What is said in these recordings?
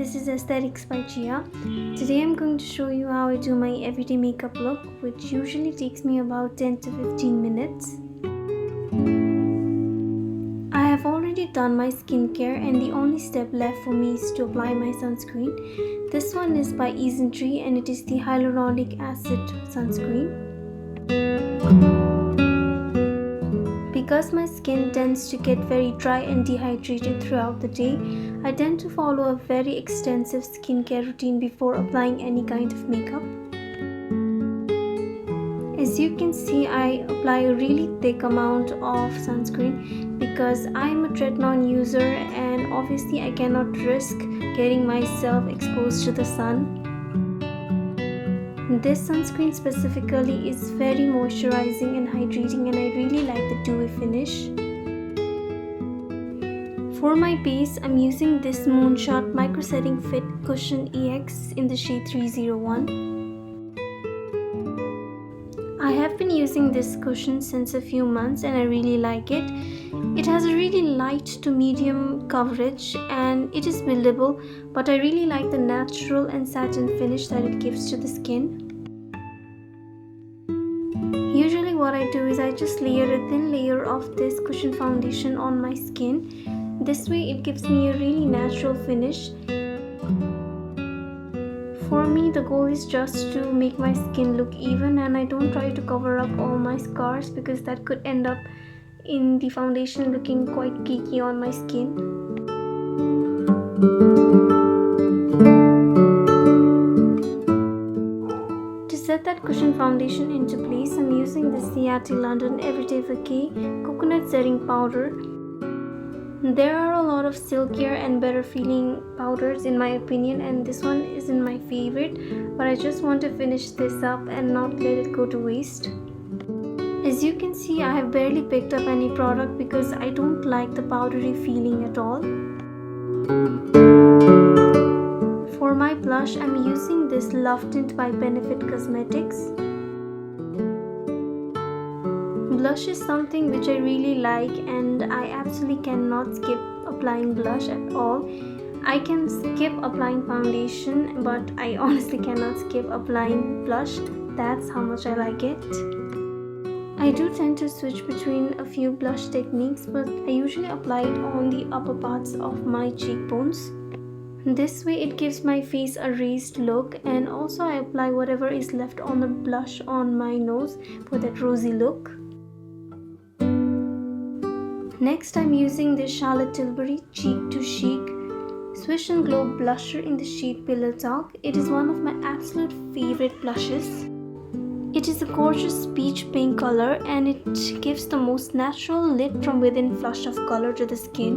this is Aesthetics by Chiya. Today I'm going to show you how I do my everyday makeup look, which usually takes me about 10 to 15 minutes. I have already done my skincare and the only step left for me is to apply my sunscreen. This one is by ISNTREE and it is the Hyaluronic Acid Sunscreen. Because my skin tends to get very dry and dehydrated throughout the day, I tend to follow a very extensive skincare routine before applying any kind of makeup. As you can see, I apply a really thick amount of sunscreen because I'm a tretinoin user and obviously I cannot risk getting myself exposed to the sun. This sunscreen specifically is very moisturizing and hydrating and I really like the dewy finish. For my base, I'm using this Moonshot Micro Settingfit Cushion EX in the shade 301. I have been using this cushion since a few months and I really like it. It has a really light to medium coverage and it is buildable, but I really like the natural and satin finish that it gives to the skin. Usually what I do is I just layer a thin layer of this cushion foundation on my skin. This way it gives me a really natural finish. For me, the goal is just to make my skin look even and I don't try to cover up all my scars because that could end up in the foundation looking quite geeky on my skin. To set that cushion foundation into place, I'm using the Ciaté London Everyday Vacay Coconut Setting Powder. There are a lot of silkier and better feeling powders in my opinion and this one isn't my favorite, but I just want to finish this up and not let it go to waste. As you can see, I have barely picked up any product because I don't like the powdery feeling at all. For my blush, I'm using this Lovetint by Benefit Cosmetics. Blush is something which I really like and I absolutely cannot skip applying blush at all. I can skip applying foundation, but I honestly cannot skip applying blush. That's how much I like it. I do tend to switch between a few blush techniques, but I usually apply it on the upper parts of my cheekbones. This way it gives my face a raised look and also I apply whatever is left on the blush on my nose for that rosy look. Next, I'm using this Charlotte Tilbury Cheek to Chic Swish and Glow blusher in the shade Pillow Talk. It is one of my absolute favorite blushes. It is a gorgeous peach pink color and it gives the most natural lit from within flush of color to the skin.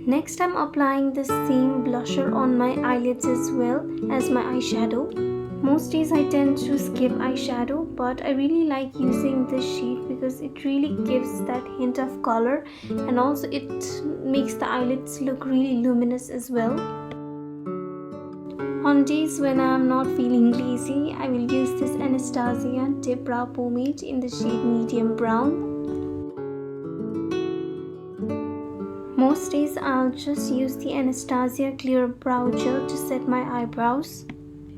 Next, I'm applying the same blusher on my eyelids as well as my eyeshadow. Most days I tend to skip eyeshadow, but I really like using this shade because it really gives that hint of color and also it makes the eyelids look really luminous as well. On days when I am not feeling lazy, I will use this Anastasia DIPBROW pomade in the shade medium brown. Most days I'll just use the Anastasia clear brow gel to set my eyebrows.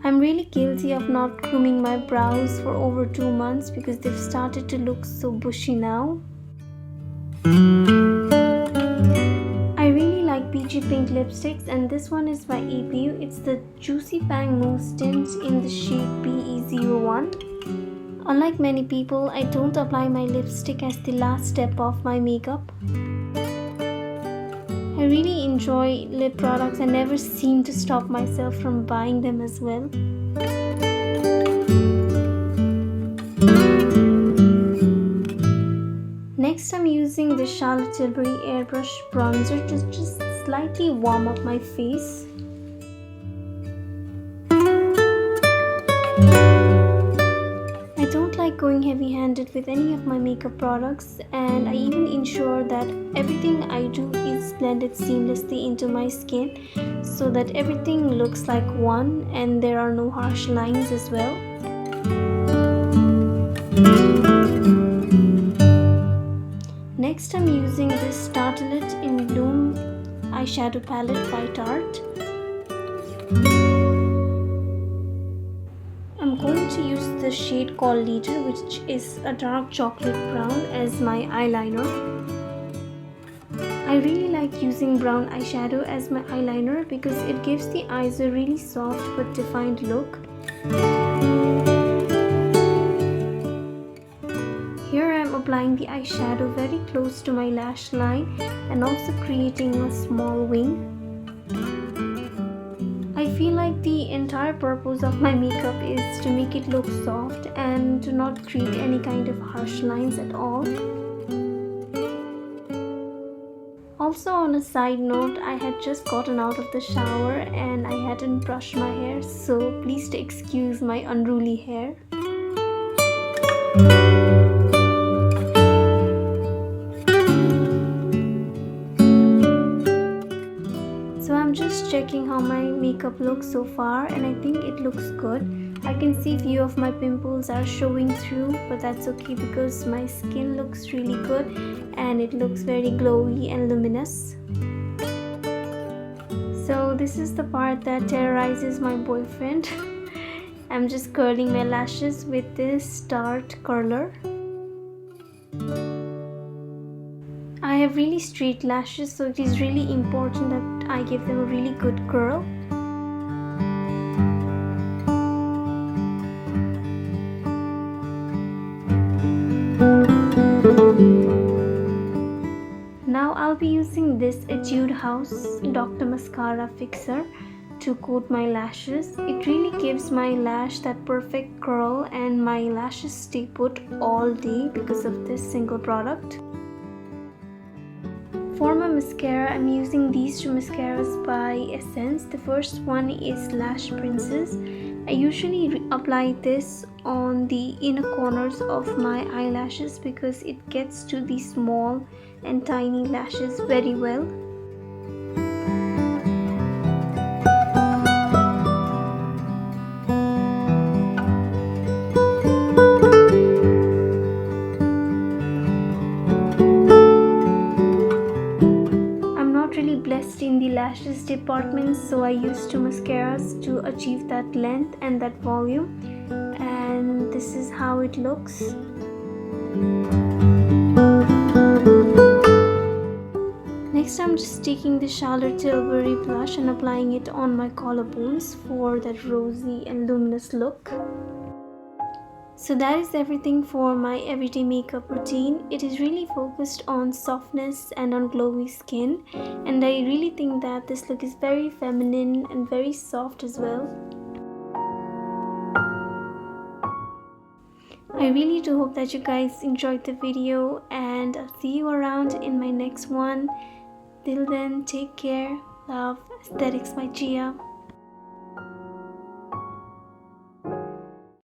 I'm really guilty of not grooming my brows for over 2 months because they've started to look so bushy now. I really like peachy pink lipsticks and this one is by APU. It's the Juicy Bang Mousse Tint in the shade PE01. Unlike many people, I don't apply my lipstick as the last step of my makeup. I really enjoy lip products and never seem to stop myself from buying them as well. Next, I'm using the Charlotte Tilbury Airbrush bronzer to just slightly warm up my face. I don't like going heavy-handed with any of my makeup products and I even ensure that everything I do is blended seamlessly into my skin so that everything looks like one and there are no harsh lines as well. Next I'm using this Tartelette in Bloom eyeshadow palette by Tarte. I'm going to use the shade called Leader, which is a dark chocolate brown, as my eyeliner. I really like using brown eyeshadow as my eyeliner because it gives the eyes a really soft but defined look. Here I am applying the eyeshadow very close to my lash line and also creating a small wing. I feel like the entire purpose of my makeup is to make it look soft and to not create any kind of harsh lines at all. Also, on a side note, I had just gotten out of the shower and I hadn't brushed my hair, so please excuse my unruly hair. So I'm just checking how my makeup looks so far, and I think it looks good. I can see few of my pimples are showing through, but that's okay because my skin looks really good and it looks very glowy and luminous. So this is the part that terrorizes my boyfriend. I'm just curling my lashes with this Tarte curler. I have really straight lashes, so it is really important that I give them a really good curl. Now I'll be using this Etude House Dr. Mascara Fixer to coat my lashes. It really gives my lash that perfect curl and my lashes stay put all day because of this single product. For my mascara, I'm using these two mascaras by Essence. The first one is Lash Princess. I usually apply this on the inner corners of my eyelashes because it gets to the small and tiny lashes very well. Blessed in the lashes department, so I used two mascaras to achieve that length and that volume, and this is how it looks. Next I'm just taking the Charlotte Tilbury blush and applying it on my collarbones for that rosy and luminous look. So that is everything for my everyday makeup routine. It is really focused on softness and on glowy skin, and I really think that this look is very feminine and very soft as well. I really do hope that you guys enjoyed the video, and I'll see you around in my next one. Till then, take care. Love. Aesthetics by Chiya.